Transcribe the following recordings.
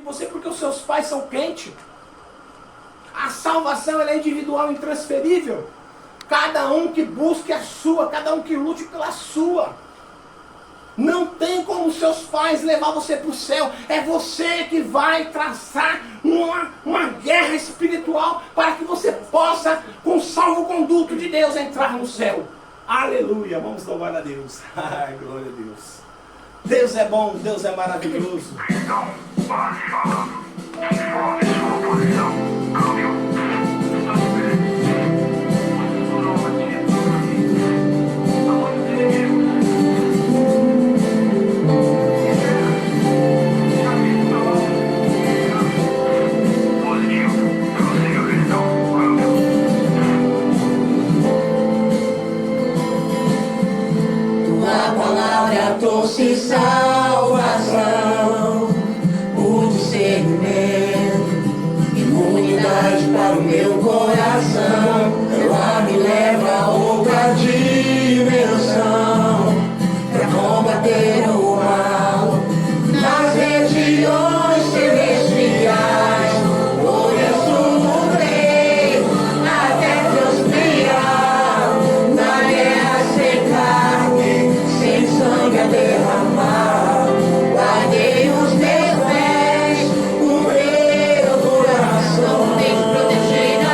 você porque os seus pais são crentes. A salvação ela é individual e intransferível. Cada um que busque a sua, cada um que lute pela sua. Não tem como seus pais levar você para o céu. É você que vai traçar uma guerra espiritual para que você possa, com o salvo-conduto de Deus, entrar no céu. Aleluia, vamos louvar a Deus. Ai, glória a Deus. Deus é bom, Deus é maravilhoso. Então, pare falando. Informe sua posição. Câmbio. Trouxe salvação, o discernimento, imunidade para o meu coração. Ela me leva a outra dimensão, para combater o mal nas regiões celestiais. Por isso lutei até transpirar na guerra sem carne, sem sangue a derramar. Guardei os meus pés, o meu coração. Tem que proteger a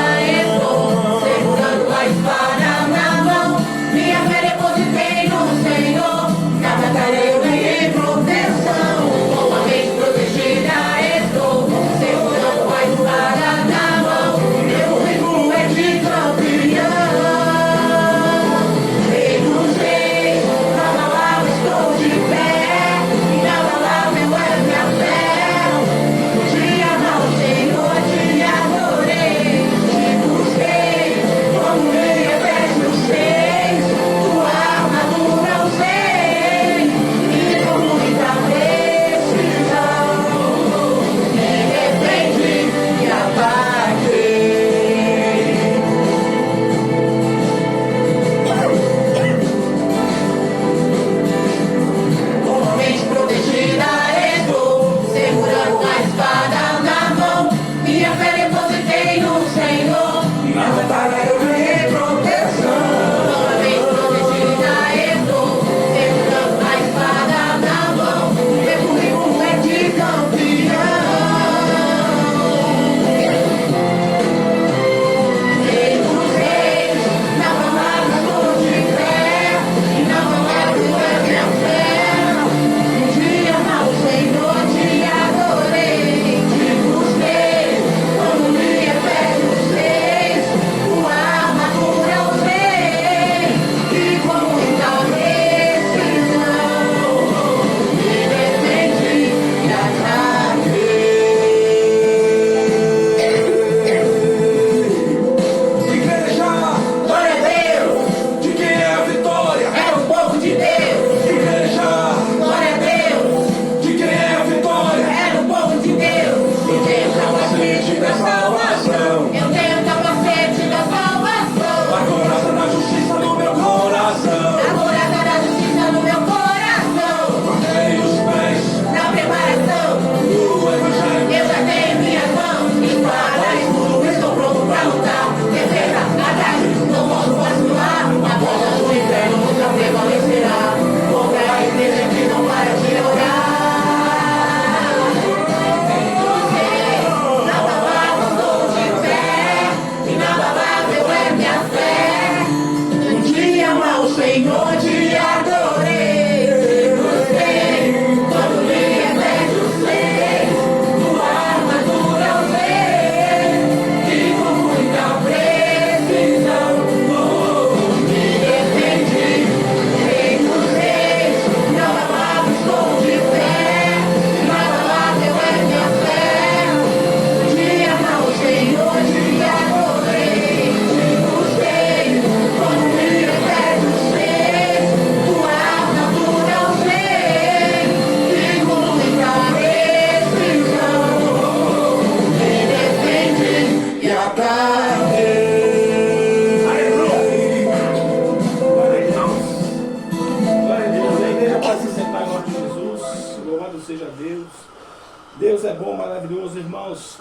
Maravilhoso, irmãos.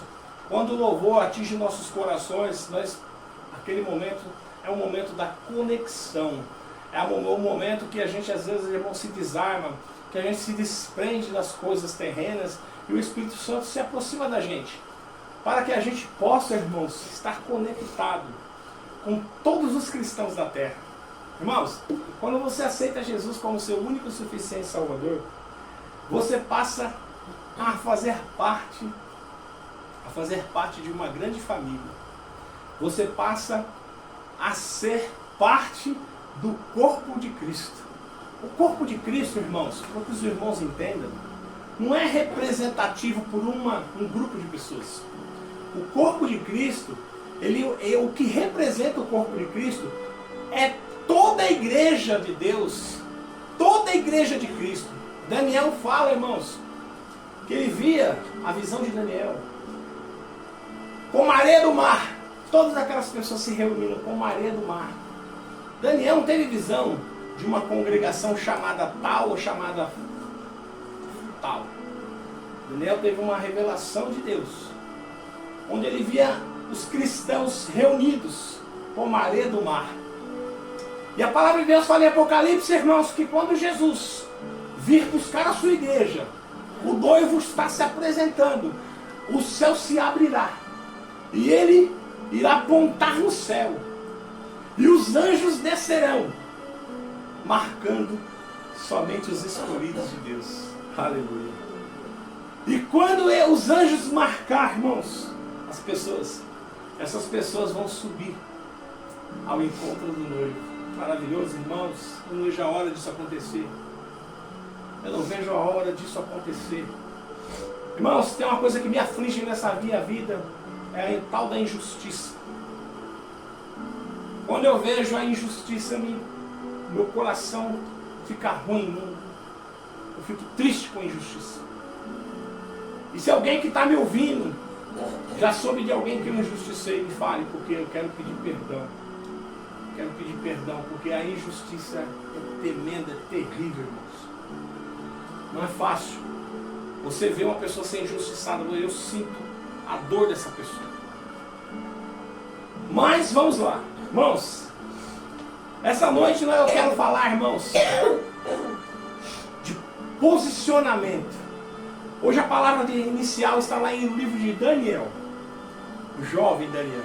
Quando o louvor atinge nossos corações, aquele momento é um momento da conexão. É o momento que a gente às vezes, irmão, se desarma, que a gente se desprende das coisas terrenas e o Espírito Santo se aproxima da gente. Para que a gente possa, irmãos, estar conectado com todos os cristãos da terra. Irmãos, quando você aceita Jesus como seu único e suficiente Salvador, você passa a fazer parte de uma grande família. Você passa a ser parte do corpo de Cristo. O corpo de Cristo, irmãos, para que os irmãos entendam, não é representativo por um grupo de pessoas. O corpo de Cristo, o que representa o corpo de Cristo é toda a igreja de Deus, toda a igreja de Cristo. Daniel fala, irmãos, que ele via a visão de Daniel com maré do mar. Todas aquelas pessoas se reuniram com maré do mar. Daniel não teve visão de uma congregação chamada tal ou chamada tal. Daniel teve uma revelação de Deus, onde ele via os cristãos reunidos com maré do mar. E a palavra de Deus fala em Apocalipse, irmãos, que quando Jesus vir buscar a sua igreja, o noivo está se apresentando, o céu se abrirá, e ele irá apontar no céu, e os anjos descerão, marcando somente os escolhidos de Deus. Aleluia. E quando os anjos marcar, irmãos, as pessoas, essas pessoas vão subir ao encontro do noivo. Maravilhoso, irmãos. Eu não vejo a hora disso acontecer. Eu não vejo a hora disso acontecer. Irmãos, tem uma coisa que me aflige nessa minha vida, é a tal da injustiça. Quando eu vejo a injustiça, meu coração fica ruim. Eu fico triste com a injustiça. E se alguém que está me ouvindo já soube de alguém que eu injusticei, me fale, porque eu quero pedir perdão. Quero pedir perdão, porque a injustiça é tremenda, é terrível, irmãos. Não é fácil. Você vê uma pessoa ser injustiçada, eu sinto a dor dessa pessoa. Mas vamos lá, irmãos. Essa noite eu quero falar, irmãos, de posicionamento. Hoje a palavra inicial está lá no livro de Daniel, o jovem Daniel.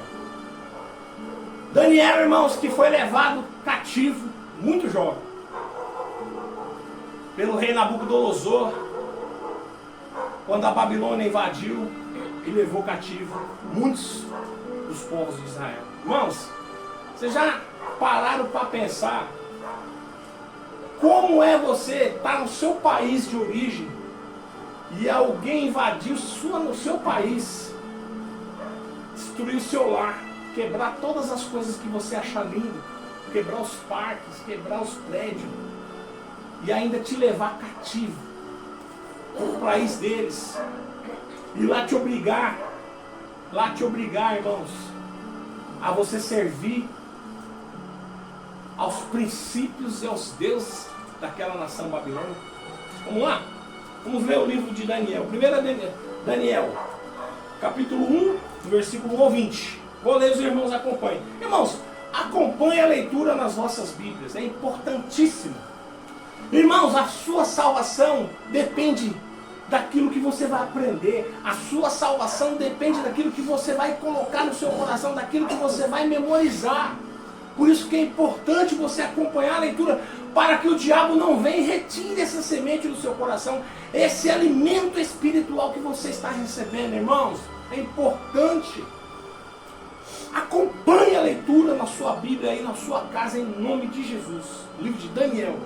Daniel, irmãos, que foi levado cativo, muito jovem, pelo rei Nabucodonosor, quando a Babilônia invadiu e levou cativo muitos dos povos de Israel. Irmãos, vocês já pararam para pensar como é você estar no seu país de origem e alguém invadiu no seu país, destruir o seu lar, quebrar todas as coisas que você acha lindo, quebrar os parques, quebrar os prédios e ainda te levar cativo para o país deles e lá te obrigar, irmãos, a você servir aos princípios e aos deuses daquela nação babilônica. Vamos lá? Vamos ler o livro de Daniel. Primeiro Daniel, capítulo 1, versículo 1 ao 20. Vou ler, os irmãos acompanhem. Irmãos, acompanhe a leitura nas vossas Bíblias. É importantíssimo. Irmãos, a sua salvação depende daquilo que você vai aprender. A sua salvação depende daquilo que você vai colocar no seu coração, daquilo que você vai memorizar. Por isso que é importante você acompanhar a leitura, para que o diabo não venha e retire essa semente do seu coração, esse alimento espiritual que você está recebendo, irmãos. É importante. Acompanhe a leitura na sua Bíblia aí, na sua casa, em nome de Jesus. Livro de Daniel.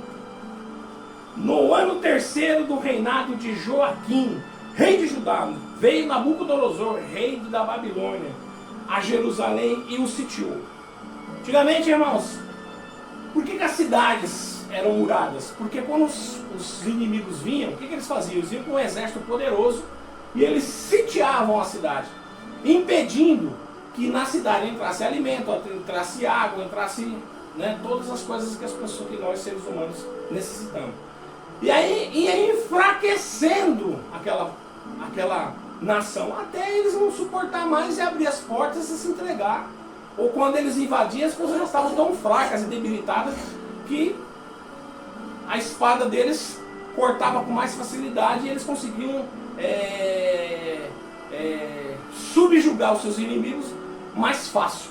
No ano 3º do reinado de Joaquim, rei de Judá, veio Nabucodonosor, rei da Babilônia, a Jerusalém e o sitiou. Antigamente, irmãos, por que as cidades eram muradas? Porque quando os inimigos vinham, o que eles faziam? Eles vinham com um exército poderoso e eles sitiavam a cidade, impedindo que na cidade entrasse alimento, entrasse água, entrasse, todas as coisas que as pessoas, que nós seres humanos necessitamos. E aí ia enfraquecendo aquela nação, até eles não suportar mais e abrir as portas e se entregar. Ou quando eles invadiam, as pessoas já estavam tão fracas e debilitadas que a espada deles cortava com mais facilidade e eles conseguiam subjugar os seus inimigos mais fácil,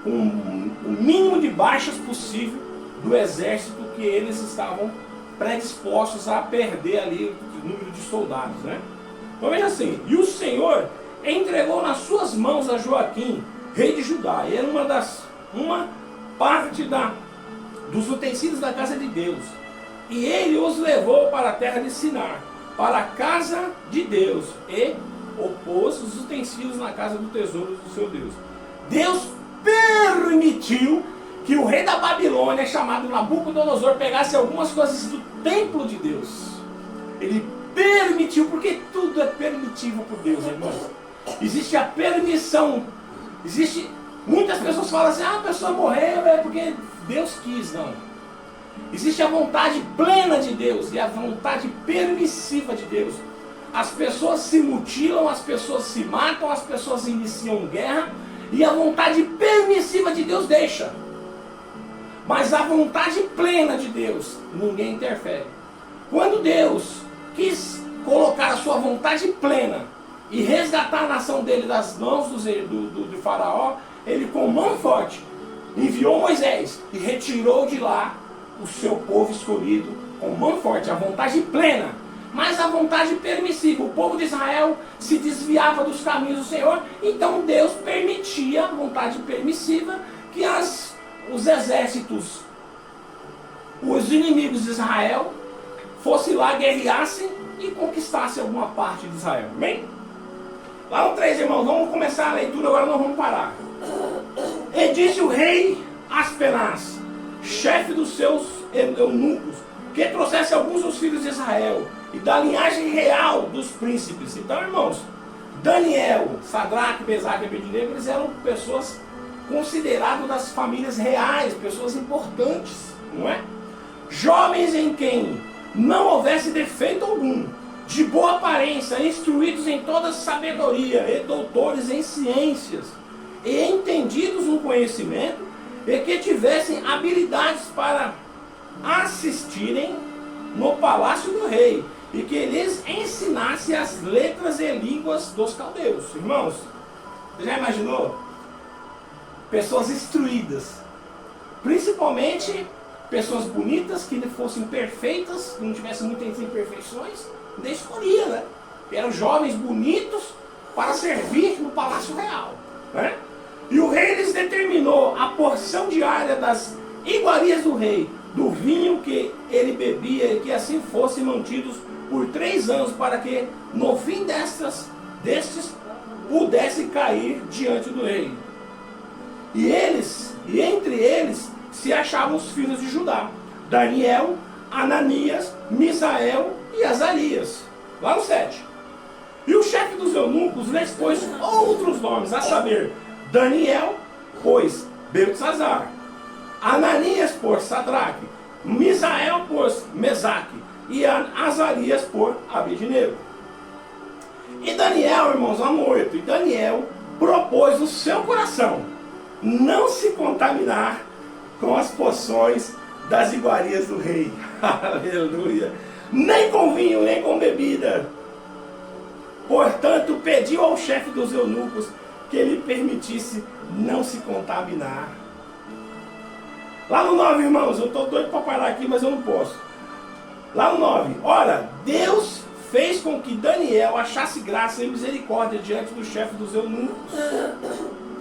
com o mínimo de baixas possível do exército que eles estavam predispostos a perder ali o número de soldados, né? Então veja assim, e o Senhor entregou nas suas mãos a Joaquim, rei de Judá. E era uma parte dos utensílios da casa de Deus. E ele os levou para a terra de Sinar, para a casa de Deus, e opôs os utensílios na casa do tesouro do seu Deus. Deus permitiu que o rei da Babilônia, chamado Nabucodonosor, pegasse algumas coisas do templo de Deus. Ele permitiu, porque tudo é permitivo por Deus, irmãos. Existe a permissão. Muitas pessoas falam assim, a pessoa morreu é porque Deus quis. Não. Existe a vontade plena de Deus e a vontade permissiva de Deus. As pessoas se mutilam, as pessoas se matam, as pessoas iniciam guerra, e a vontade permissiva de Deus deixa. Mas a vontade plena de Deus, ninguém interfere. Quando Deus quis colocar a sua vontade plena e resgatar a nação dele das mãos do faraó, ele com mão forte enviou Moisés e retirou de lá o seu povo escolhido com mão forte, a vontade plena. Mas a vontade permissiva, o povo de Israel se desviava dos caminhos do Senhor, então Deus permitia a vontade permissiva que os exércitos, os inimigos de Israel, fossem lá, guerreassem e conquistassem alguma parte de Israel. Amém? Lá no 3, irmãos, vamos começar a leitura, agora nós vamos parar. E disse o rei Aspenaz, chefe dos seus eunucos, que trouxesse alguns dos filhos de Israel e da linhagem real dos príncipes. Então, irmãos, Daniel, Sadraque, Mesaque e Abednego, eles eram pessoas consideradas das famílias reais, pessoas importantes, não é? Jovens em quem não houvesse defeito algum, de boa aparência, instruídos em toda sabedoria e doutores em ciências, e entendidos no conhecimento, e que tivessem habilidades para assistirem no palácio do rei, e que lhes ensinasse as letras e línguas dos caldeus. Irmãos, você já imaginou? Pessoas instruídas, principalmente pessoas bonitas, que fossem perfeitas, que não tivessem muitas imperfeições, nem escolhia, né? Eram jovens bonitos para servir no palácio real, né? E o rei lhes determinou a porção diária das iguarias do rei, do vinho que ele bebia, e que assim fossem mantidos por 3 anos, para que no fim destes pudesse cair diante do rei. E entre eles se achavam os filhos de Judá, Daniel, Ananias, Misael e Azarias. Lá no 7. E o chefe dos eunucos lhes pôs outros nomes, a saber, Daniel, pois Beltesazar, Ananias por Sadraque, Misael por Mesaque e Azarias por Abednego. E Daniel, irmãos, amor, e Daniel propôs no seu coração não se contaminar com as poções das iguarias do rei. Aleluia! Nem com vinho, nem com bebida. Portanto, pediu ao chefe dos eunucos que ele permitisse não se contaminar. Lá no 9, irmãos, eu estou doido para parar aqui, mas eu não posso. Lá no 9, ora, Deus fez com que Daniel achasse graça e misericórdia diante do chefe dos eunucos.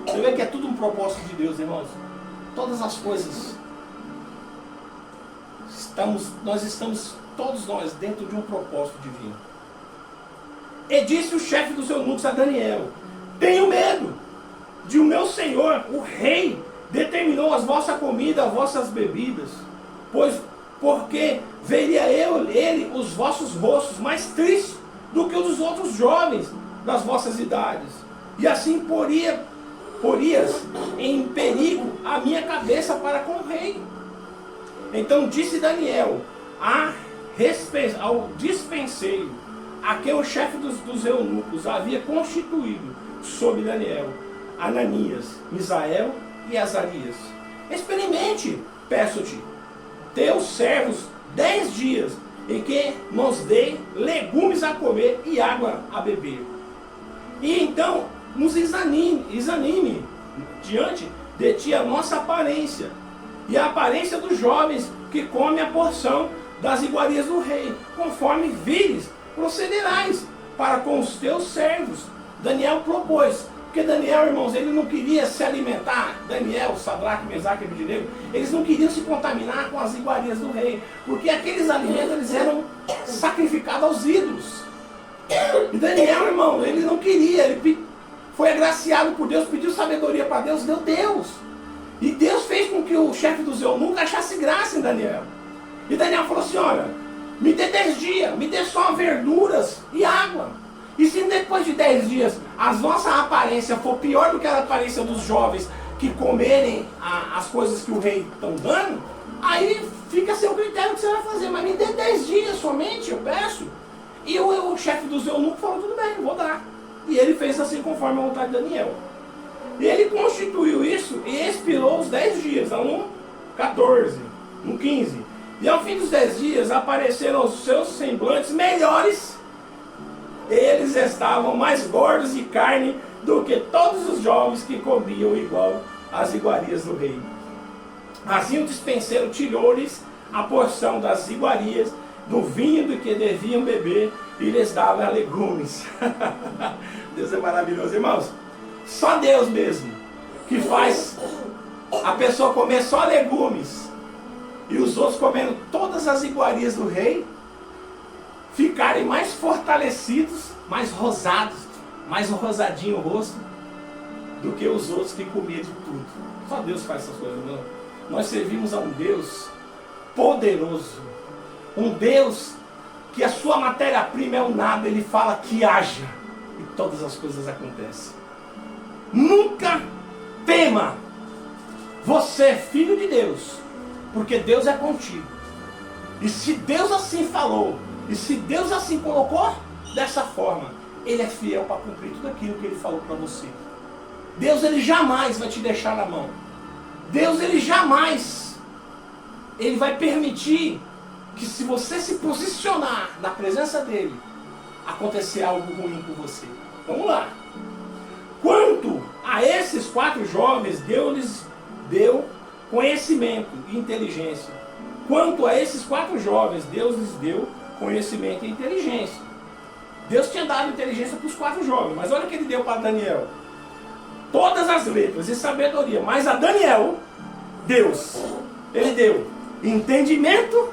Você vê que é tudo um propósito de Deus, irmãos. Todas as coisas, nós estamos, todos nós, dentro de um propósito divino. E disse o chefe dos eunucos a Daniel: tenho medo de o meu senhor, o rei, determinou as vossas comidas, as vossas bebidas, porque veria ele os vossos rostos mais tristes do que os dos outros jovens das vossas idades, e assim porias em perigo a minha cabeça para com o rei. Então disse Daniel ao dispenseiro: a quem o chefe dos eunucos havia constituído sobre Daniel, Ananias, Misael e Azarias. Experimente, peço-te, teus servos 10 dias, em que nos dê legumes a comer e água a beber. E então nos examine diante de ti a nossa aparência, e a aparência dos jovens que comem a porção das iguarias do rei, conforme vires, procederais para com os teus servos. Daniel propôs, porque Daniel, irmãos, ele não queria se alimentar, Daniel, Sadraque, Mesaque e Abednego, eles não queriam se contaminar com as iguarias do rei, porque aqueles alimentos eles eram sacrificados aos ídolos. E Daniel, irmão, ele não queria, ele foi agraciado por Deus, pediu sabedoria para Deus, deu Deus. E Deus fez com que o chefe dos eunucos achasse graça em Daniel. E Daniel falou assim, olha, me dê 10 dias, me dê só verduras e água. E se depois de 10 dias a nossa aparência for pior do que a aparência dos jovens que comerem as coisas que o rei estão dando, aí fica a seu critério o que você vai fazer. Mas me dê 10 dias somente, eu peço. E o chefe dos eunucos falou, tudo bem, vou dar. E ele fez assim conforme a vontade de Daniel. E ele constituiu isso e expirou os 10 dias, no 14, no 15. E ao fim dos 10 dias apareceram os seus semblantes melhores. Eles estavam mais gordos de carne do que todos os jovens que comiam igual às iguarias do rei. Assim o dispenseiro tirou-lhes a porção das iguarias, do vinho do que deviam beber, e lhes dava legumes. Deus é maravilhoso, irmãos. Só Deus mesmo que faz a pessoa comer só legumes e os outros comendo todas as iguarias do rei, ficarem mais fortalecidos, mais rosados, mais rosadinho o rosto, do que os outros que comiam de tudo. Só Deus faz essas coisas, não. Nós servimos a um Deus poderoso, um Deus que a sua matéria-prima é o nada, ele fala que haja, e todas as coisas acontecem. Nunca tema, você é filho de Deus, porque Deus é contigo. E se Deus assim falou, e se Deus assim colocou dessa forma, Ele é fiel para cumprir tudo aquilo que Ele falou para você. Deus, Ele jamais vai te deixar na mão. Deus, Ele jamais, Ele vai permitir que, se você se posicionar na presença dEle, acontecer algo ruim com você. Vamos lá. Quanto a esses 4 jovens, Deus lhes deu conhecimento e inteligência. Quanto a esses 4 jovens, Deus lhes deu conhecimento e inteligência. Deus tinha dado inteligência para os 4 jovens, mas olha o que ele deu para Daniel. Todas as letras e sabedoria, mas a Daniel, Deus, ele deu entendimento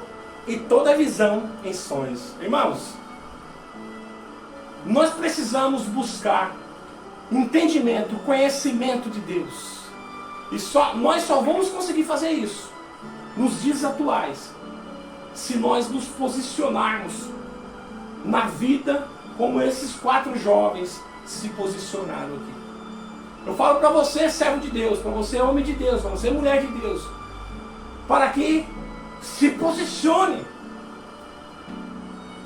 e toda a visão em sonhos. Irmãos, nós precisamos buscar entendimento, conhecimento de Deus. E nós só vamos conseguir fazer isso nos dias atuais, se nós nos posicionarmos na vida como esses 4 jovens se posicionaram aqui. Eu falo para você, servo de Deus, para você, homem de Deus, para você, mulher de Deus, para que se posicione.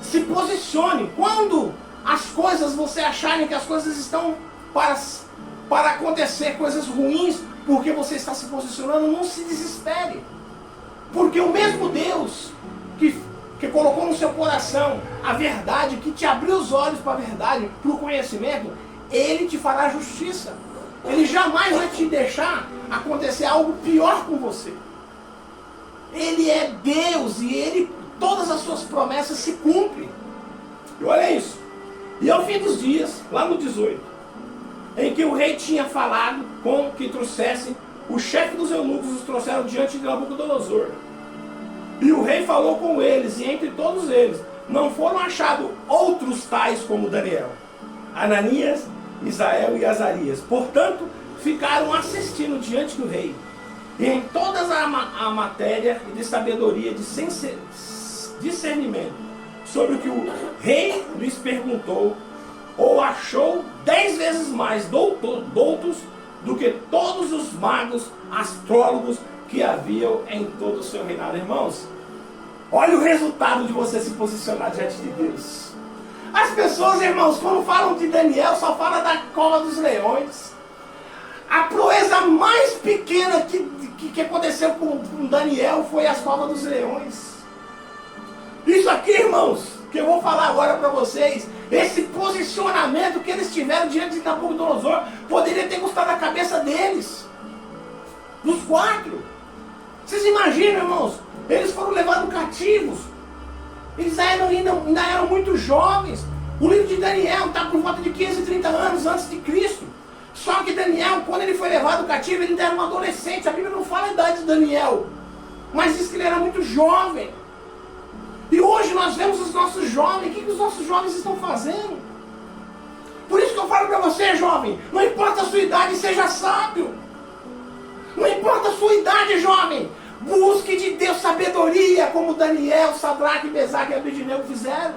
Se posicione. Quando as coisas, você acharem que as coisas estão para acontecer coisas ruins, porque você está se posicionando, não se desespere. Porque o mesmo Deus que colocou no seu coração a verdade, que te abriu os olhos para a verdade, para o conhecimento, Ele te fará justiça. Ele jamais vai te deixar acontecer algo pior com você. Ele é Deus e todas as suas promessas se cumprem. E olha isso. E ao fim dos dias, lá no 18, em que o rei tinha falado com que trouxessem, o chefe dos eunucos os trouxeram diante de Nabucodonosor. E o rei falou com eles, e entre todos eles não foram achados outros tais como Daniel, Ananias, Misael e Azarias. Portanto, ficaram assistindo diante do rei. E em toda a matéria de sabedoria, de discernimento, sobre o que o rei lhes perguntou, ou achou 10 vezes mais doutos do que todos os magos, astrólogos que haviam em todo o seu reinado. Irmãos, olha o resultado de você se posicionar diante de Deus. As pessoas, irmãos, quando falam de Daniel, só falam da cova dos leões. A proeza mais pequena que aconteceu com Daniel foi as covas dos leões. Isso aqui, irmãos, que eu vou falar agora para vocês, esse posicionamento que eles tiveram diante de Nabucodonosor, poderia ter custado a cabeça deles. Dos 4. Vocês imaginam, irmãos? Eles foram levados cativos. Eles ainda eram muito jovens. O livro de Daniel está por volta de 530 anos antes de Cristo. Só que Daniel, quando ele foi levado cativo, ele ainda era um adolescente. A Bíblia não fala a idade de Daniel, mas diz que ele era muito jovem. E hoje nós vemos os nossos jovens. O que os nossos jovens estão fazendo? Por isso que eu falo para você, jovem, não importa a sua idade, seja sábio. Não importa a sua idade, jovem, busque de Deus sabedoria, como Daniel, Sadraque, Mesaque e Abednego fizeram.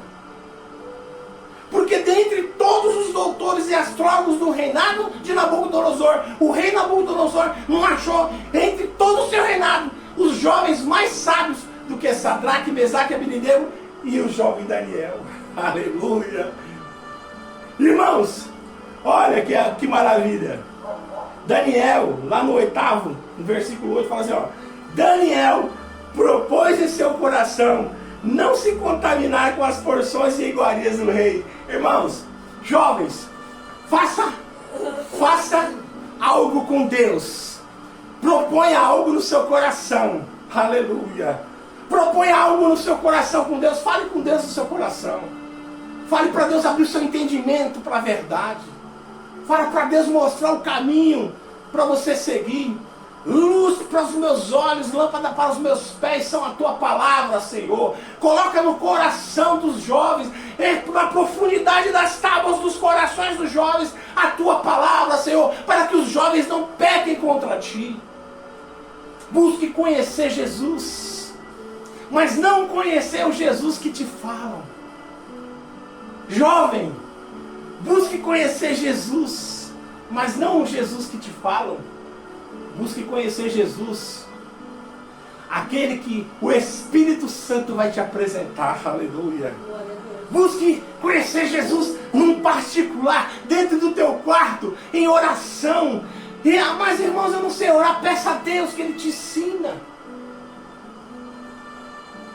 Porque dentre todos os doutores e astrólogos do reinado de Nabucodonosor, o rei Nabucodonosor não achou entre todo o seu reinado os jovens mais sábios do que Sadraque, Mesaque e Abednego e o jovem Daniel. Aleluia! Irmãos, olha que maravilha! Daniel, lá no 8º, no versículo 8, fala assim, ó: Daniel propôs em seu coração não se contaminar com as porções e iguarias do rei. Irmãos, jovens, faça algo com Deus. Proponha algo no seu coração. Aleluia. Proponha algo no seu coração com Deus. Fale com Deus no seu coração. Fale para Deus abrir o seu entendimento para a verdade. Fale para Deus mostrar o caminho para você seguir. Luz para os meus olhos, lâmpada para os meus pés são a tua palavra, Senhor. Coloca no coração dos jovens, na profundidade das tábuas dos corações dos jovens, a tua palavra, Senhor, para que os jovens não pequem contra ti. Busque conhecer Jesus, mas não conhecer o Jesus que te falam. Jovem, busque conhecer Jesus, mas não o Jesus que te falam. Busque conhecer Jesus, aquele que o Espírito Santo vai te apresentar. Aleluia. Busque conhecer Jesus num particular, dentro do teu quarto, em oração. Mas irmãos, eu não sei orar. Peça a Deus que Ele te ensina.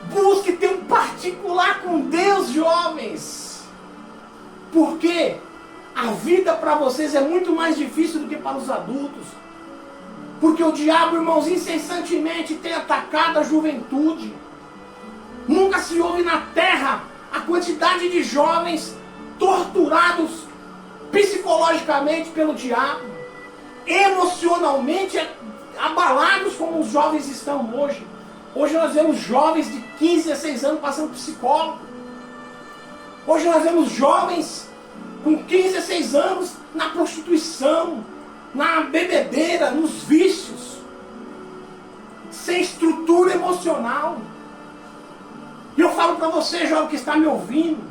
Busque ter um particular com Deus, jovens. Porque a vida para vocês é muito mais difícil do que para os adultos. Porque o diabo, irmãos, incessantemente tem atacado a juventude. Nunca se ouve na terra a quantidade de jovens torturados psicologicamente pelo diabo, emocionalmente abalados como os jovens estão hoje. Hoje nós vemos jovens de 15, 16 anos passando psicólogo. Hoje nós vemos jovens com 15, 16 anos na prostituição, na bebedeira, nos vícios, sem estrutura emocional. E eu falo para você, jovem que está me ouvindo,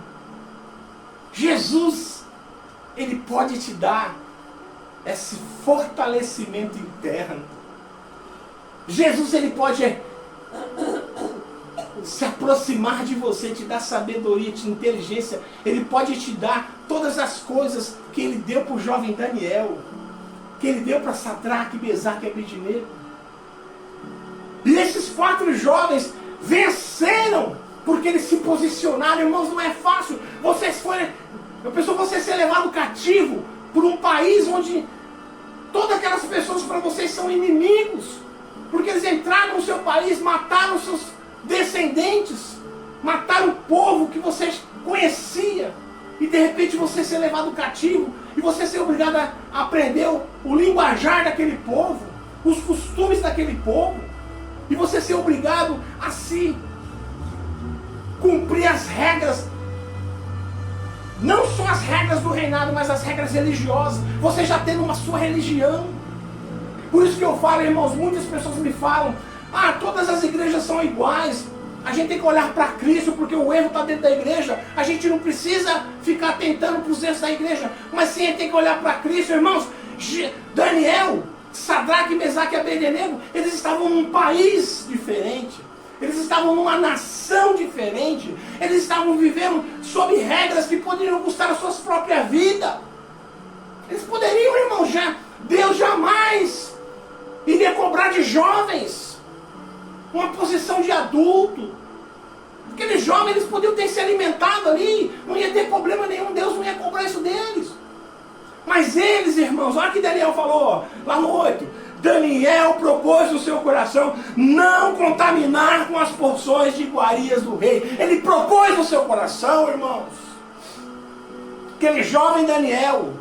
Jesus, Ele pode te dar esse fortalecimento interno. Jesus, Ele pode se aproximar de você, te dar sabedoria, te inteligência. Ele pode te dar todas as coisas que Ele deu para o jovem Daniel, que Ele deu para Sadraque, Mesaque e Abednego. E esses 4 jovens venceram, porque eles se posicionaram. Irmãos, não é fácil. Eu penso você ser levado cativo por um país onde todas aquelas pessoas para vocês são inimigos, porque eles entraram no seu país, mataram seus descendentes, mataram o povo que você conhecia, e de repente você ser levado cativo, e você ser obrigado a aprender o linguajar daquele povo, os costumes daquele povo, e você ser obrigado a se cumprir as regras, não só as regras do reinado, mas as regras religiosas, você já tendo uma sua religião. Por isso que eu falo, irmãos, muitas pessoas me falam: todas as igrejas são iguais, a gente tem que olhar para Cristo, porque o erro está dentro da igreja, a gente não precisa ficar atentando para os erros da igreja, mas sim a gente tem que olhar para Cristo. Irmãos, Daniel, Sadraque, Mesaque e Abednego, eles estavam num país diferente, Eles estavam numa nação diferente. Eles estavam vivendo sob regras que poderiam custar a sua própria vida. Eles poderiam, irmão, Deus jamais iria cobrar de jovens uma posição de adulto. Aqueles jovens, eles podiam ter se alimentado ali, não ia ter problema nenhum, Deus não ia cobrar isso deles. Mas eles, irmãos, olha o que Daniel falou, lá no 8. Daniel propôs no seu coração não contaminar com as porções de iguarias do rei. Ele propôs no seu coração, irmãos. Aquele jovem Daniel,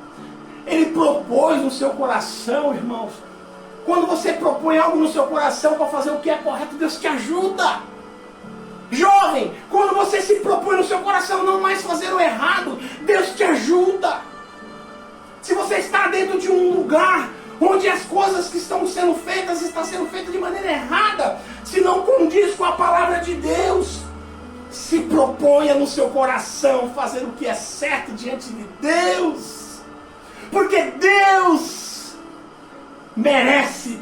ele propôs no seu coração, irmãos. Quando você propõe algo no seu coração para fazer o que é correto, Deus te ajuda. Jovem, quando você se propõe no seu coração não mais fazer o errado, Deus te ajuda. Se você está dentro de um lugar onde as coisas que estão sendo feitas de maneira errada, se não condiz com a palavra de Deus, se proponha no seu coração fazer o que é certo diante de Deus, porque Deus merece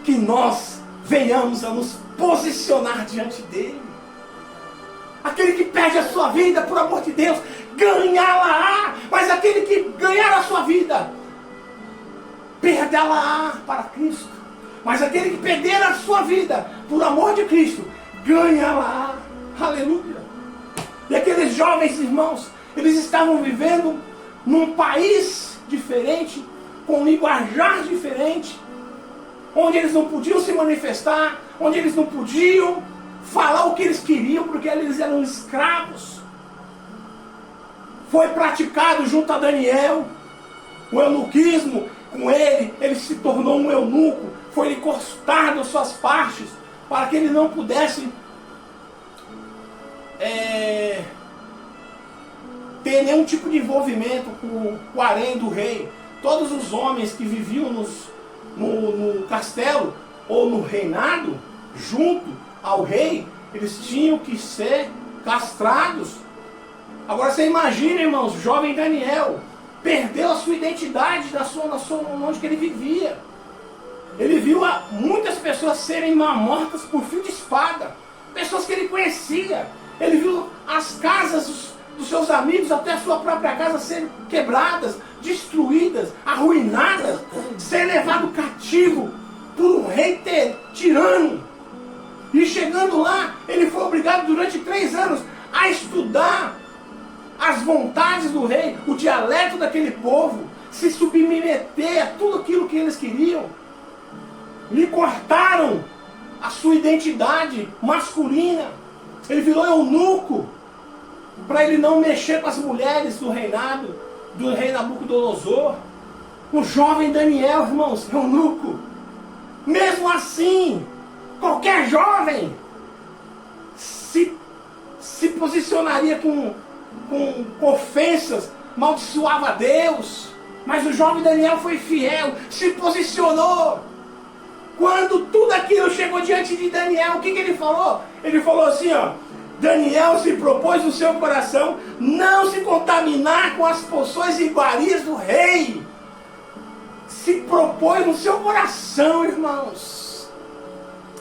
que nós venhamos a nos posicionar diante dele. Aquele que perde a sua vida, por amor de Deus, ganhá-la-á, mas aquele que ganhar a sua vida, perdê-la-á para Cristo. Mas aquele que perder a sua vida, por amor de Cristo, ganha-la-á. Aleluia. E aqueles jovens irmãos, eles estavam vivendo num país diferente, com um linguajar diferente, onde eles não podiam se manifestar, onde eles não podiam falar o que eles queriam, porque eles eram escravos. Foi praticado junto a Daniel o eunuquismo. Com ele se tornou um eunuco, foi-lhe cortado suas partes, para que ele não pudesse ter nenhum tipo de envolvimento com o harém do rei. Todos os homens que viviam no castelo ou no reinado, junto ao rei, eles tinham que ser castrados. Agora você imagina, irmãos, jovem Daniel perdeu a sua identidade onde que ele vivia. Ele viu muitas pessoas serem mortas por fio de espada, pessoas que ele conhecia. Ele viu as casas dos seus amigos, até a sua própria casa, serem quebradas, destruídas, arruinadas, ser levado cativo por um rei tirano. E chegando lá, ele foi obrigado durante 3 anos a estudar as vontades do rei, o dialeto daquele povo, se submeter a tudo aquilo que eles queriam. Lhe cortaram a sua identidade masculina. Ele virou eunuco, para ele não mexer com as mulheres do reinado do rei Nabucodonosor. O jovem Daniel, irmãos, eunuco. Mesmo assim, qualquer jovem se posicionaria com ofensas, maldiçoava a Deus. Mas o jovem Daniel foi fiel, se posicionou. Quando tudo aquilo chegou diante de Daniel, o que ele falou? Ele falou assim, Daniel se propôs no seu coração não se contaminar com as porções e iguarias do rei. Se propôs no seu coração, irmãos.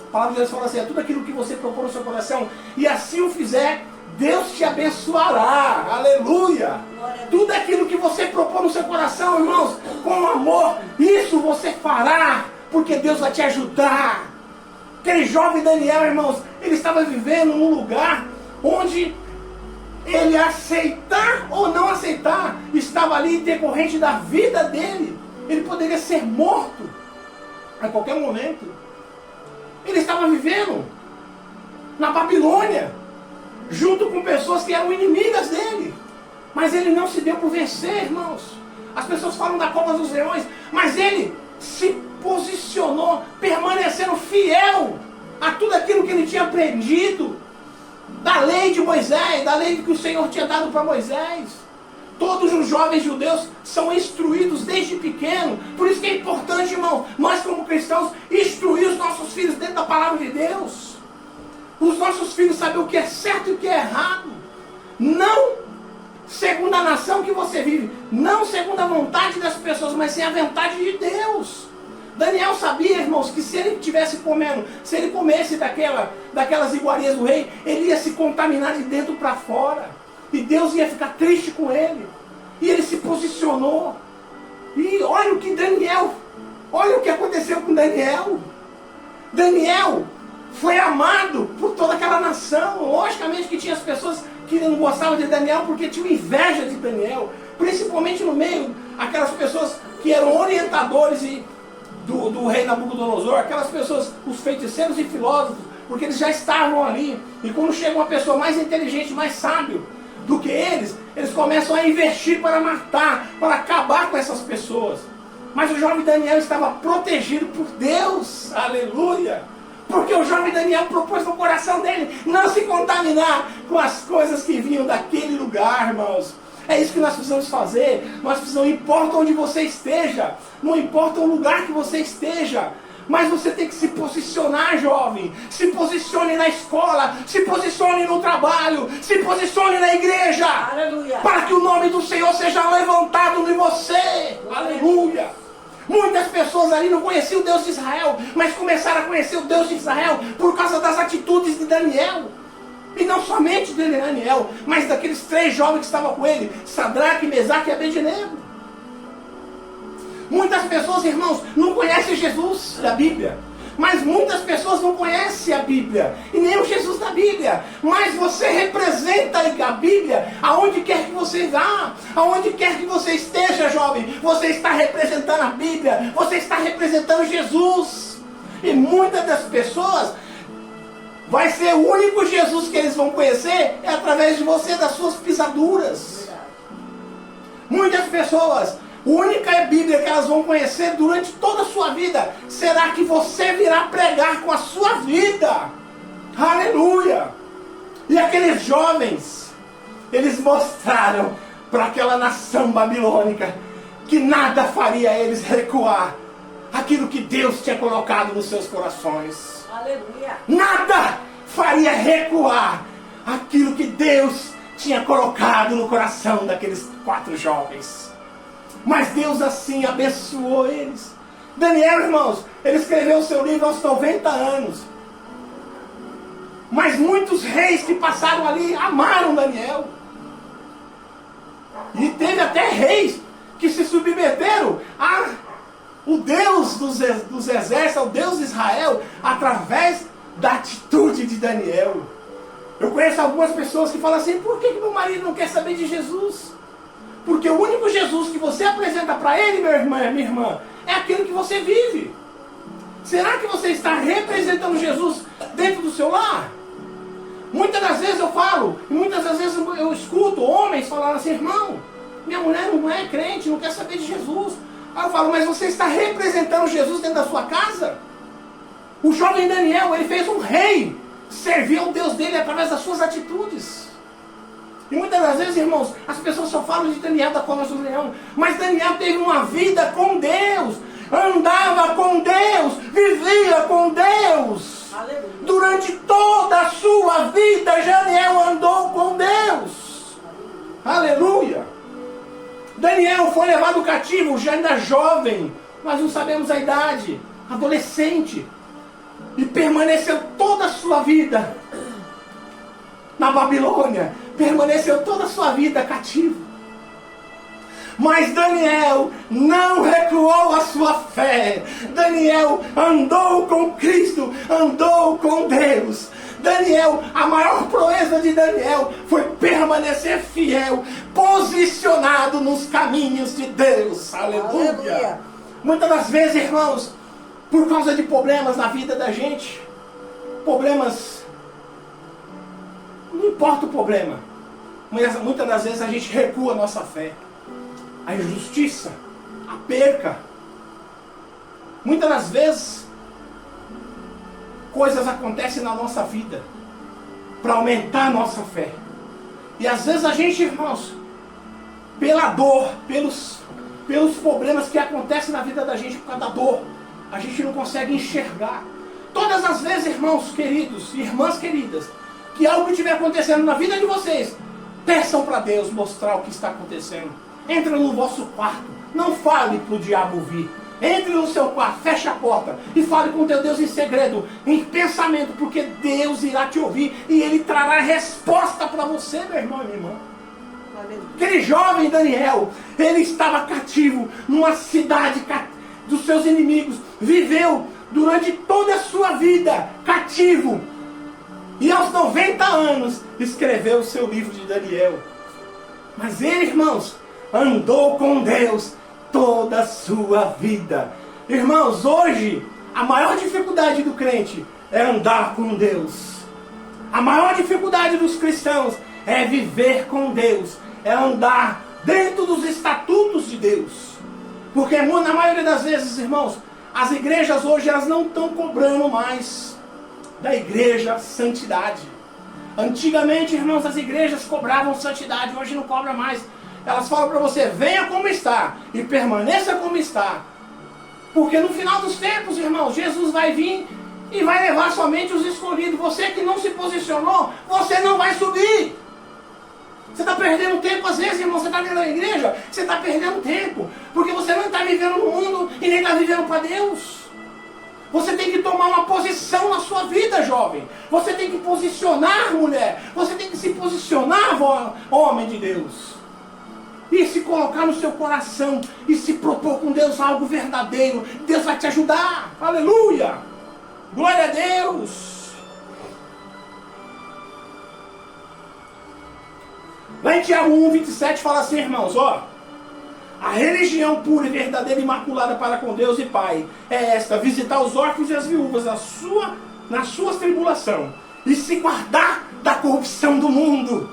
A palavra de Deus fala assim, tudo aquilo que você propôs no seu coração, e assim o fizer, Deus te abençoará. Aleluia. Tudo aquilo que você propõe no seu coração, irmãos, com amor, isso você fará, porque Deus vai te ajudar. Aquele jovem Daniel, irmãos, ele estava vivendo num lugar onde ele aceitar ou não aceitar, estava ali decorrente da vida dele. Ele poderia ser morto a qualquer momento. Ele estava vivendo na Babilônia, junto com pessoas que eram inimigas dele. Mas ele não se deu por vencer, irmãos. As pessoas falam da cova dos leões, mas ele se posicionou, permanecendo fiel a tudo aquilo que ele tinha aprendido da lei de Moisés, da lei que o Senhor tinha dado para Moisés. Todos os jovens judeus são instruídos desde pequeno. Por isso que é importante, irmão, nós como cristãos, instruir os nossos filhos dentro da palavra de Deus. Os nossos filhos sabem o que é certo e o que é errado. Não segundo a nação que você vive, não segundo a vontade das pessoas, mas sim a vontade de Deus. Daniel sabia, irmãos, que se ele estivesse comendo, se ele comesse daquelas iguarias do rei, ele ia se contaminar de dentro para fora. E Deus ia ficar triste com ele. E ele se posicionou. E olha o que aconteceu com Daniel. Daniel foi amado por toda aquela nação. Logicamente que tinha as pessoas que não gostavam de Daniel porque tinham inveja de Daniel. Principalmente no meio, aquelas pessoas que eram orientadores do rei Nabucodonosor, aquelas pessoas, os feiticeiros e filósofos, porque eles já estavam ali. E quando chega uma pessoa mais inteligente, mais sábio do que eles começam a investir para matar, para acabar com essas pessoas. Mas o jovem Daniel estava protegido por Deus, aleluia, porque o jovem Daniel propôs no coração dele não se contaminar com as coisas que vinham daquele lugar, irmãos. É isso que nós precisamos fazer. Nós precisamos, não importa onde você esteja, não importa o lugar que você esteja, mas você tem que se posicionar, jovem. Se posicione na escola, se posicione no trabalho, se posicione na igreja. Aleluia. Para que o nome do Senhor seja levantado em você. Aleluia. Muitas pessoas ali não conheciam o Deus de Israel, mas começaram a conhecer o Deus de Israel por causa das atitudes de Daniel. E não somente de Daniel, mas daqueles 3 jovens que estavam com ele, Sadraque, Mesaque e Abednego. Muitas pessoas, irmãos, não conhecem Jesus da Bíblia. Mas muitas pessoas não conhecem a Bíblia. E nem o Jesus da Bíblia. Mas você representa a Bíblia aonde quer que você vá. Aonde quer que você esteja, jovem. Você está representando a Bíblia. Você está representando Jesus. E muitas das pessoas vai ser o único Jesus que eles vão conhecer é através de você, das suas pisaduras. Muitas pessoas, a única Bíblia que elas vão conhecer durante toda a sua vida será que você virá pregar com a sua vida. Aleluia! E aqueles jovens, eles mostraram para aquela nação babilônica que nada faria eles recuar aquilo que Deus tinha colocado nos seus corações. Aleluia. Nada faria recuar aquilo que Deus tinha colocado no coração daqueles 4 jovens. Mas Deus assim abençoou eles. Daniel, irmãos, ele escreveu o seu livro aos 90 anos. Mas muitos reis que passaram ali amaram Daniel. E teve até reis que se submeteram o Deus dos exércitos, ao Deus de Israel, através da atitude de Daniel. Eu conheço algumas pessoas que falam assim: por que meu marido não quer saber de Jesus? Porque o único Jesus que você apresenta para ele, meu irmão e minha irmã, é aquele que você vive. Será que você está representando Jesus dentro do seu lar? Muitas das vezes eu falo, e muitas das vezes eu escuto homens falando assim: irmão, minha mulher não é crente, não quer saber de Jesus. Aí eu falo: mas você está representando Jesus dentro da sua casa? O jovem Daniel, ele fez um rei servir ao Deus dele através das suas atitudes. E muitas das vezes, irmãos, as pessoas só falam de Daniel da cova do leão, mas Daniel teve uma vida com Deus, andava com Deus, vivia com Deus. Aleluia. Durante toda a sua vida, Daniel andou com Deus. Aleluia. Daniel foi levado cativo, já ainda jovem, nós não sabemos a idade, adolescente, e permaneceu toda a sua vida na Babilônia, permaneceu toda a sua vida cativo. Mas Daniel não recuou a sua fé. Daniel andou com Cristo, andou com Deus. Daniel, a maior proeza de Daniel foi permanecer fiel, posicionado nos caminhos de Deus. Aleluia. Aleluia. Muitas das vezes, irmãos, por causa de problemas na vida da gente, problemas, não importa o problema, mas muitas das vezes a gente recua a nossa fé. A injustiça, a perca. Muitas das vezes, coisas acontecem na nossa vida para aumentar a nossa fé. E às vezes a gente, irmãos, pela dor, pelos problemas que acontecem na vida da gente por causa da dor, a gente não consegue enxergar. Todas as vezes, irmãos queridos, irmãs queridas, que algo estiver acontecendo na vida de vocês, peçam para Deus mostrar o que está acontecendo. Entra no vosso quarto, não fale para o diabo vir. Entre no seu quarto, feche a porta e fale com teu Deus em segredo, em pensamento, porque Deus irá te ouvir e Ele trará resposta para você, meu irmão e minha irmã. Aquele jovem Daniel, ele estava cativo numa cidade dos seus inimigos, viveu durante toda a sua vida cativo, e aos 90 anos escreveu o seu livro de Daniel. Mas ele, irmãos, andou com Deus toda a sua vida. Irmãos, hoje a maior dificuldade do crente é andar com Deus. A maior dificuldade dos cristãos é viver com Deus, é andar dentro dos estatutos de Deus. Porque na maioria das vezes, irmãos, as igrejas hoje elas não estão cobrando mais da igreja santidade. Antigamente, irmãos, as igrejas cobravam santidade, hoje não cobra mais. Elas falam para você, venha como está e permaneça como está. Porque no final dos tempos, irmãos, Jesus vai vir e vai levar somente os escolhidos. Você que não se posicionou, você não vai subir. Você está perdendo tempo às vezes, irmão. Você está dentro da igreja, você está perdendo tempo. Porque você não está vivendo no mundo e nem está vivendo para Deus. Você tem que tomar uma posição na sua vida, jovem. Você tem que posicionar, mulher. Você tem que se posicionar, homem de Deus. E se colocar no seu coração e se propor com Deus algo verdadeiro. Deus vai te ajudar. Aleluia! Glória a Deus! Lá em Tiago 1:27 fala assim, irmãos, ó. A religião pura e verdadeira e imaculada para com Deus e Pai é esta: visitar os órfãos e as viúvas nas suas tribulações e se guardar da corrupção do mundo.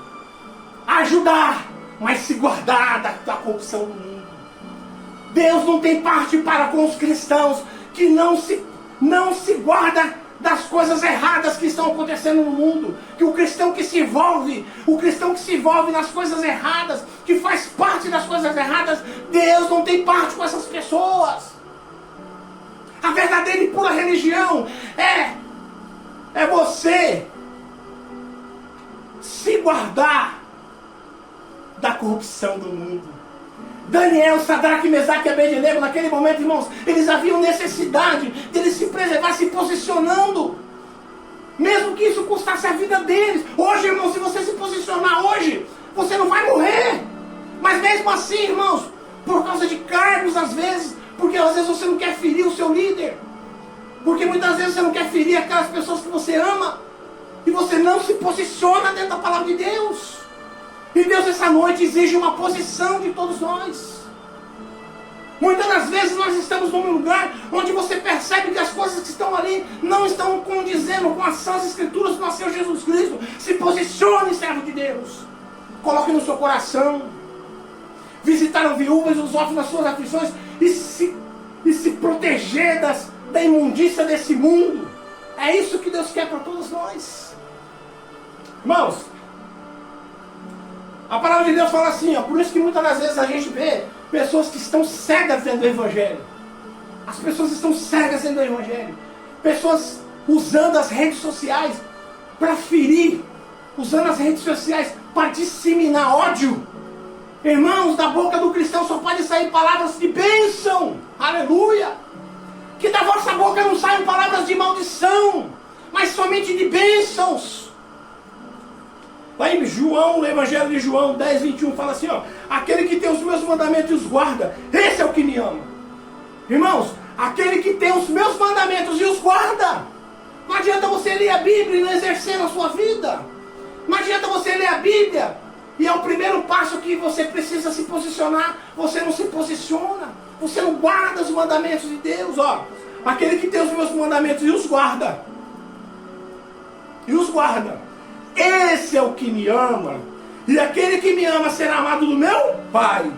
Ajudar, mas se guardar da corrupção do mundo. Deus não tem parte para com os cristãos que não se guarda das coisas erradas que estão acontecendo no mundo. Que o cristão que se envolve nas coisas erradas, que faz parte das coisas erradas, Deus não tem parte com essas pessoas. A verdadeira e pura religião é você se guardar da corrupção do mundo. Daniel, Sadraque, Mesaque e Abednego, naquele momento, irmãos, eles haviam necessidade de eles se preservar, se posicionando, mesmo que isso custasse a vida deles. Hoje, irmãos, se você se posicionar hoje, você não vai morrer. Mas mesmo assim, irmãos, por causa de cargos às vezes, porque às vezes você não quer ferir o seu líder, porque muitas vezes você não quer ferir aquelas pessoas que você ama, e você não se posiciona dentro da palavra de Deus. E Deus essa noite exige uma posição de todos nós. Muitas das vezes nós estamos num lugar onde você percebe que as coisas que estão ali não estão condizendo com as sãs escrituras do nosso Senhor Jesus Cristo. Se posicione, servo de Deus. Coloque no seu coração. Visitaram viúvas e os órfãos nas suas aflições e se proteger da imundícia desse mundo. É isso que Deus quer para todos nós. Irmãos, a palavra de Deus fala assim, ó, por isso que muitas das vezes a gente vê pessoas que estão cegas dentro do Evangelho. As pessoas estão cegas dentro do Evangelho. Pessoas usando as redes sociais para ferir, usando as redes sociais para disseminar ódio. Irmãos, da boca do cristão só pode sair palavras de bênção. Aleluia! Que da vossa boca não saiam palavras de maldição, mas somente de bênçãos. Lá em João, no Evangelho de João 10:21, fala assim, ó: aquele que tem os meus mandamentos e os guarda, esse é o que me ama. Irmãos, aquele que tem os meus mandamentos e os guarda. Não adianta você ler a Bíblia e não exercer na sua vida. Não adianta você ler a Bíblia e é o primeiro passo que você precisa se posicionar, você não se posiciona, você não guarda os mandamentos de Deus, ó. Aquele que tem os meus mandamentos e os guarda. E os guarda. Esse é o que me ama. E aquele que me ama será amado do meu Pai.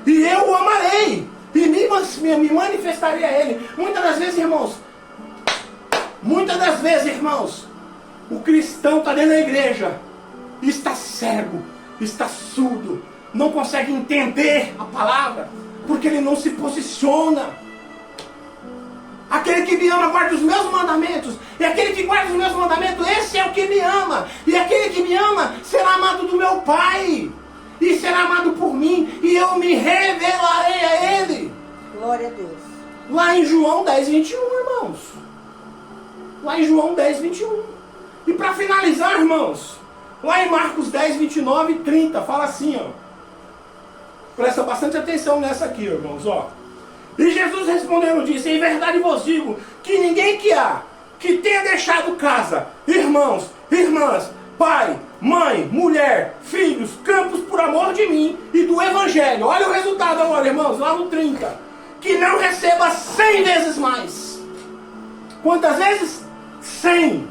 E eu o amarei. E me manifestarei a Ele. Muitas das vezes, irmãos, o cristão está dentro da igreja, está cego, está surdo, não consegue entender a palavra, porque ele não se posiciona. Aquele que me ama guarda os meus mandamentos. E aquele que guarda os meus mandamentos, esse é o que me ama. E aquele que me ama será amado do meu Pai. E será amado por mim. E eu me revelarei a Ele. Glória a Deus. Lá em João 10, 21, irmãos. Lá em João 10, 21. E para finalizar, irmãos, lá em Marcos 10, 29 e 30, fala assim, ó. Presta bastante atenção nessa aqui, irmãos, ó. E Jesus respondendo disse, em verdade vos digo, que ninguém que tenha deixado casa, irmãos, irmãs, pai, mãe, mulher, filhos, campos por amor de mim e do evangelho. Olha o resultado agora, irmãos, lá no 30. Que não receba 100 vezes mais. Quantas vezes? 100.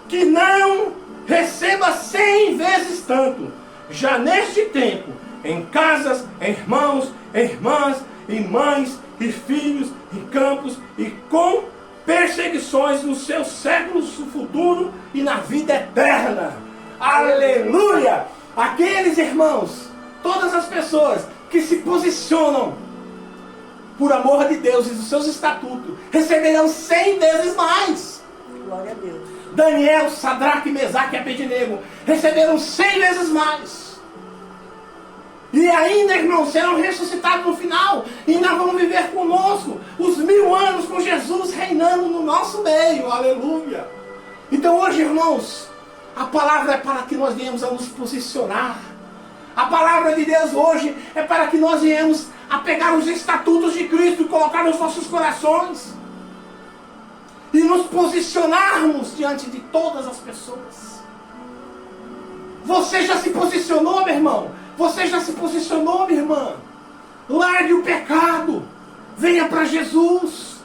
Que não receba 100 vezes tanto. Já neste tempo, em casas, em irmãos, irmãs, e mães, e filhos, e campos, e com perseguições nos seus séculos futuro e na vida eterna. Aleluia! Aqueles irmãos, todas as pessoas que se posicionam por amor de Deus e dos seus estatutos, receberão 100 vezes mais. Glória a Deus. Daniel, Sadraque, Mesaque e Abednego receberam 100 vezes mais. E ainda, irmãos, serão ressuscitados no final. E ainda vão viver conosco os 1000 anos com Jesus reinando no nosso meio. Aleluia. Então hoje, irmãos, a palavra é para que nós venhamos a nos posicionar. A palavra de Deus hoje é para que nós venhamos a pegar os estatutos de Cristo e colocar nos nossos corações. E nos posicionarmos diante de todas as pessoas. Você já se posicionou, meu irmão? Você já se posicionou, minha irmã? Largue o pecado. Venha para Jesus.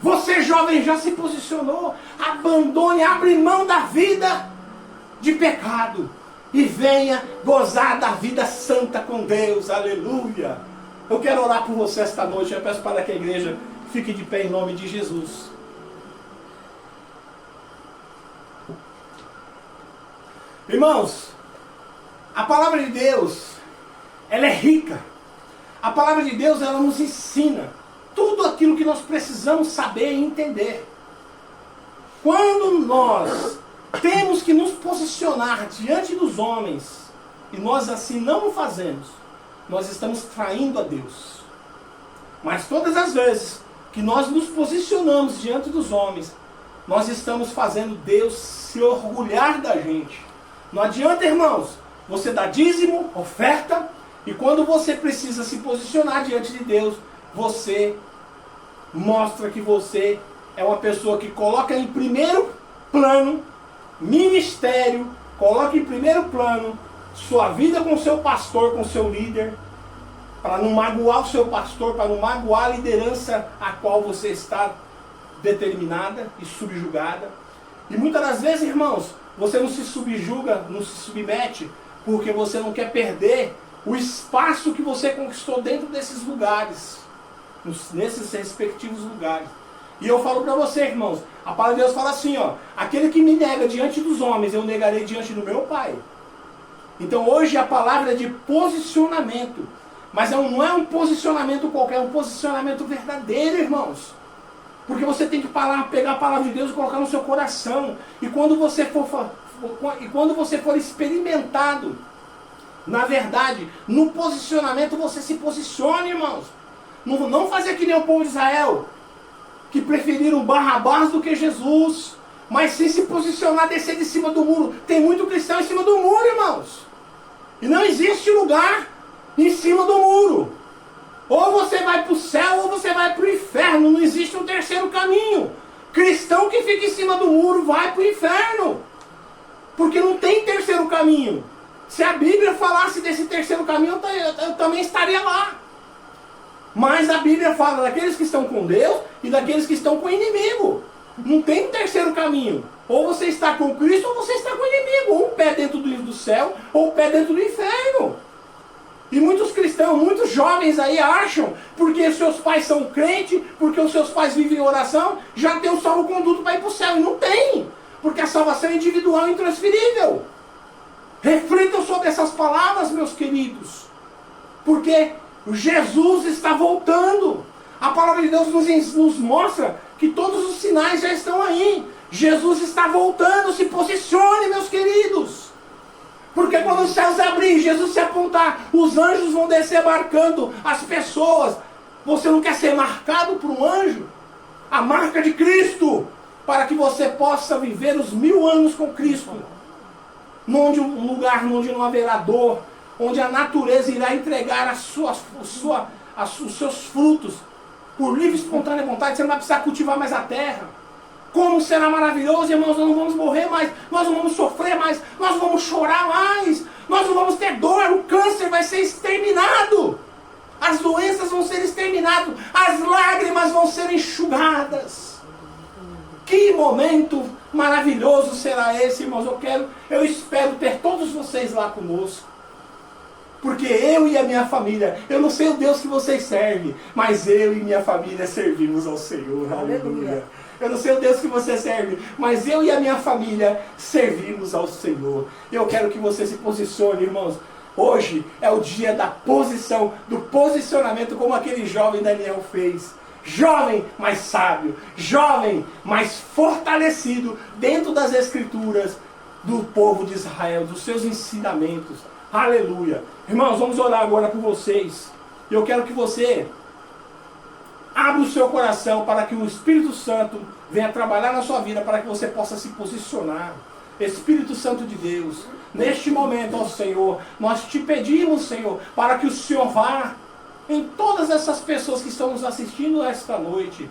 Você, jovem, já se posicionou. Abandone, abre mão da vida de pecado. E venha gozar da vida santa com Deus. Aleluia. Eu quero orar por você esta noite. Eu peço para que a igreja fique de pé em nome de Jesus. Irmãos, a palavra de Deus, ela é rica. A palavra de Deus, ela nos ensina tudo aquilo que nós precisamos saber e entender. Quando nós temos que nos posicionar diante dos homens, e nós assim não o fazemos, nós estamos traindo a Deus. Mas todas as vezes que nós nos posicionamos diante dos homens, nós estamos fazendo Deus se orgulhar da gente. Não adianta, irmãos, você dá dízimo, oferta, e quando você precisa se posicionar diante de Deus, você mostra que você é uma pessoa que coloca em primeiro plano ministério, coloca em primeiro plano sua vida com seu pastor, com seu líder, para não magoar o seu pastor, para não magoar a liderança a qual você está determinada e subjugada. E muitas das vezes, irmãos, você não se subjuga, não se submete, porque você não quer perder o espaço que você conquistou dentro desses lugares, nesses respectivos lugares. E eu falo para você, irmãos, a palavra de Deus fala assim, ó, aquele que me nega diante dos homens, eu negarei diante do meu Pai. Então hoje a palavra é de posicionamento, mas não é um posicionamento qualquer, é um posicionamento verdadeiro, irmãos. Porque você tem que pegar a palavra de Deus e colocar no seu coração. E quando você for experimentado, na verdade, no posicionamento, você se posicione, irmãos. Não fazer que nem o povo de Israel, que preferiram Barrabás do que Jesus. Mas sim se posicionar, descer de cima do muro. Tem muito cristão em cima do muro, irmãos. E não existe lugar em cima do muro. Ou você vai para o céu ou você vai para o inferno. Não existe um terceiro caminho. Cristão que fica em cima do muro vai para o inferno. Porque não tem terceiro caminho. Se a Bíblia falasse desse terceiro caminho, eu também estaria lá. Mas a Bíblia fala daqueles que estão com Deus e daqueles que estão com o inimigo. Não tem terceiro caminho. Ou você está com Cristo ou você está com o inimigo. Ou um pé dentro do céu ou um pé dentro do inferno. E muitos cristãos, muitos jovens aí acham, porque os seus pais são crentes, porque os seus pais vivem em oração, já tem um salvo-conduto para ir para o céu. E não tem, porque a salvação é individual e intransferível. Reflitam sobre essas palavras, meus queridos. Porque Jesus está voltando. A palavra de Deus nos mostra que todos os sinais já estão aí. Jesus está voltando, se posicione, meus queridos. Porque quando os céus abrirem, Jesus se apontar, os anjos vão descer marcando as pessoas. Você não quer ser marcado por um anjo? A marca de Cristo, para que você possa viver os 1000 anos com Cristo. Um lugar onde não haverá dor, onde a natureza irá entregar os seus frutos por livre e espontânea vontade. Você não vai precisar cultivar mais a terra. Como será maravilhoso, irmãos, nós não vamos morrer mais, nós não vamos sofrer mais, nós não vamos chorar mais, nós não vamos ter dor, o câncer vai ser exterminado, as doenças vão ser exterminadas, as lágrimas vão ser enxugadas. Que momento maravilhoso será esse, irmãos? Eu espero ter todos vocês lá conosco. Porque eu e a minha família, eu não sei o Deus que vocês servem, mas eu e minha família servimos ao Senhor. Aleluia. Eu não sei o Deus que você serve, mas eu e a minha família servimos ao Senhor. Eu quero que você se posicione, irmãos. Hoje é o dia da posição, do posicionamento, como aquele jovem Daniel fez. Jovem, mas sábio. Jovem, mas fortalecido dentro das Escrituras do povo de Israel, dos seus ensinamentos. Aleluia. Irmãos, vamos orar agora por vocês. Eu quero que você abra o seu coração para que o Espírito Santo venha trabalhar na sua vida, para que você possa se posicionar. Espírito Santo de Deus, neste momento, ó Senhor, nós te pedimos, Senhor, para que o Senhor vá em todas essas pessoas que estão nos assistindo esta noite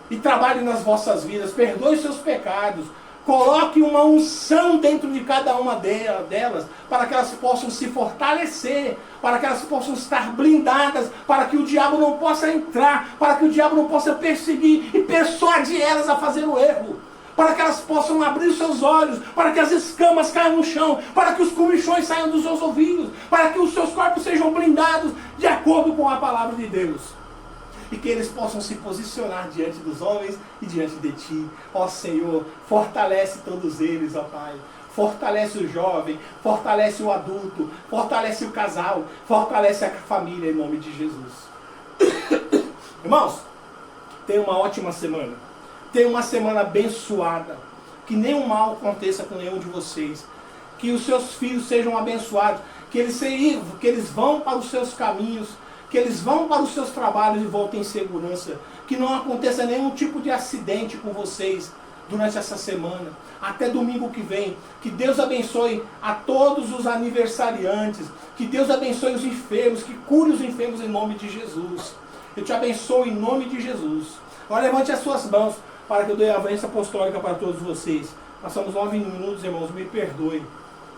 e trabalhe nas vossas vidas, perdoe seus pecados, coloque uma unção dentro de cada uma delas, para que elas possam se fortalecer, para que elas possam estar blindadas, para que o diabo não possa entrar, para que o diabo não possa perseguir e persuadir elas a fazer o erro, para que elas possam abrir os seus olhos, para que as escamas caiam no chão, para que os comichões saiam dos seus ouvidos, para que os seus corpos sejam blindados de acordo com a palavra de Deus. E que eles possam se posicionar diante dos homens e diante de Ti. Ó Senhor, fortalece todos eles, ó Pai. Fortalece o jovem, fortalece o adulto, fortalece o casal, fortalece a família em nome de Jesus. Irmãos, tenha uma ótima semana. Tenha uma semana abençoada. Que nenhum mal aconteça com nenhum de vocês. Que os seus filhos sejam abençoados. Que eles vão para os seus caminhos, que eles vão para os seus trabalhos e voltem em segurança. Que não aconteça nenhum tipo de acidente com vocês durante essa semana. Até domingo que vem. Que Deus abençoe a todos os aniversariantes. Que Deus abençoe os enfermos. Que cure os enfermos em nome de Jesus. Eu te abençoo em nome de Jesus. Agora levante as suas mãos para que eu dê a bênção apostólica para todos vocês. Passamos 9 minutos, irmãos. Me perdoe.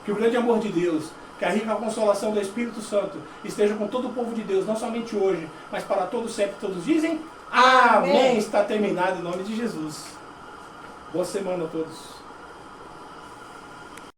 Que o grande amor de Deus, que a rica consolação do Espírito Santo esteja com todo o povo de Deus, não somente hoje, mas para todos sempre. Todos dizem amém. Está terminado em nome de Jesus. Boa semana a todos.